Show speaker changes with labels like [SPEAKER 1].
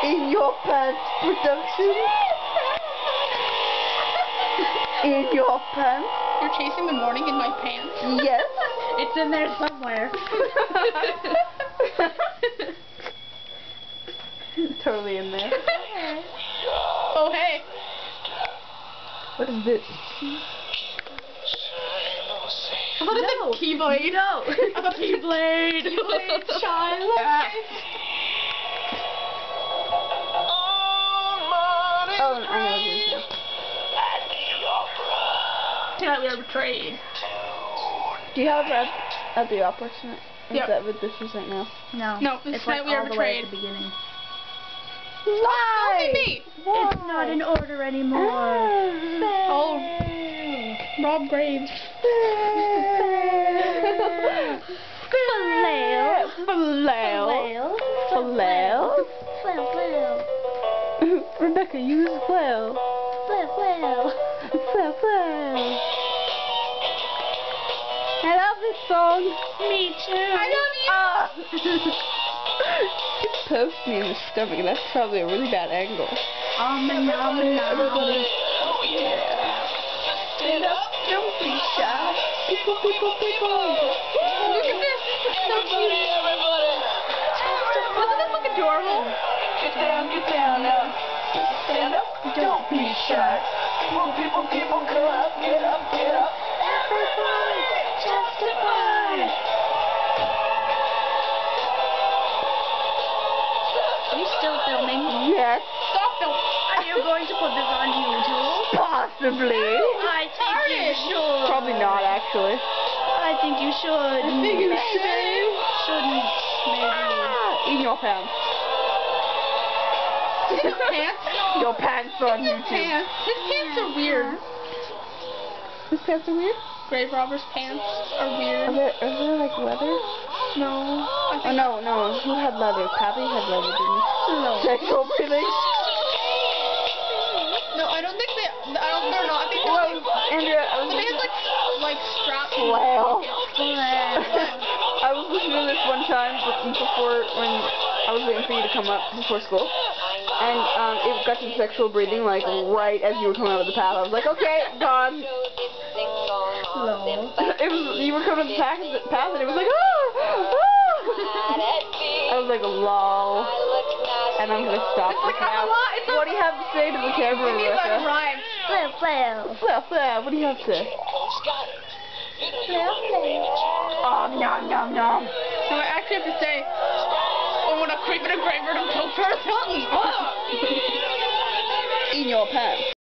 [SPEAKER 1] In your pants production. In your pants.
[SPEAKER 2] You're chasing the morning in my pants?
[SPEAKER 1] Yes.
[SPEAKER 3] It's in there somewhere.
[SPEAKER 1] Totally in there.
[SPEAKER 2] Oh, hey.
[SPEAKER 1] What is this?
[SPEAKER 2] I thought it was a Keyblade.
[SPEAKER 3] No.
[SPEAKER 2] I thought Keyblade.
[SPEAKER 3] Keyblade, child.
[SPEAKER 1] Oh, I know what it is now.
[SPEAKER 2] Yeah, we are betrayed.
[SPEAKER 1] Do you have Red at the opera tonight? Or
[SPEAKER 2] Yep.
[SPEAKER 1] is that what this is right now?
[SPEAKER 2] No, this
[SPEAKER 3] it's
[SPEAKER 2] night
[SPEAKER 3] like
[SPEAKER 2] we are
[SPEAKER 3] all the way
[SPEAKER 2] betrayed.
[SPEAKER 3] at the beginning.
[SPEAKER 1] Why?
[SPEAKER 2] Me.
[SPEAKER 3] It's not in order anymore.
[SPEAKER 2] Oh, Rob Graves.
[SPEAKER 1] Flail. Flail.
[SPEAKER 3] Flail.
[SPEAKER 1] Rebecca, use flail.
[SPEAKER 3] Flail.
[SPEAKER 1] Flail. I love this song.
[SPEAKER 3] Me too.
[SPEAKER 2] I love you.
[SPEAKER 1] It poked me in the stomach, and that's probably a really bad angle.
[SPEAKER 3] Everybody.
[SPEAKER 2] Oh, yeah.
[SPEAKER 1] Stand up, don't be shy. People.
[SPEAKER 2] Look at this. It's so cute. Wasn't that fucking adorable?
[SPEAKER 1] Get down now. Stand up, don't be shy. People, come up, get up. Everybody, justify.
[SPEAKER 3] Are you still filming?
[SPEAKER 1] Yes,
[SPEAKER 2] Stop them.
[SPEAKER 3] Are you going to put this on YouTube?
[SPEAKER 1] possibly.
[SPEAKER 3] I think you should.
[SPEAKER 1] Probably not, actually.
[SPEAKER 3] I think you should.
[SPEAKER 1] Maybe.
[SPEAKER 3] Shouldn't. Maybe.
[SPEAKER 1] In your pants.
[SPEAKER 2] Pants?
[SPEAKER 1] Your pants on YouTube.
[SPEAKER 2] Pants. His pants are weird.
[SPEAKER 1] His pants are weird?
[SPEAKER 2] Grave Robber's pants are weird.
[SPEAKER 1] Are they like leather?
[SPEAKER 2] No.
[SPEAKER 1] Oh, no. Who had leather? Pappy had leather, didn't he?
[SPEAKER 2] No.
[SPEAKER 1] Sexual breathing?
[SPEAKER 2] No, I don't think they. They're not. I think they're
[SPEAKER 1] Well, Andrea, I was
[SPEAKER 2] But they have like straps.
[SPEAKER 1] Flail.
[SPEAKER 2] Flail.
[SPEAKER 1] I was listening to this one time before when I was waiting for you to come up before school, and it got to sexual breathing like right as you were coming out of the path. I was like, okay, gone. You were coming up the path, and it was like, ah. I was like, lol. And I'm gonna stop this now. What do you have to say to the camera, Rebecca?
[SPEAKER 2] Rhyme.
[SPEAKER 3] Flail.
[SPEAKER 1] Flail. What do you have to say? Oh, nom.
[SPEAKER 2] No, I actually have to say, I want to creep in a graveyard and kill for something.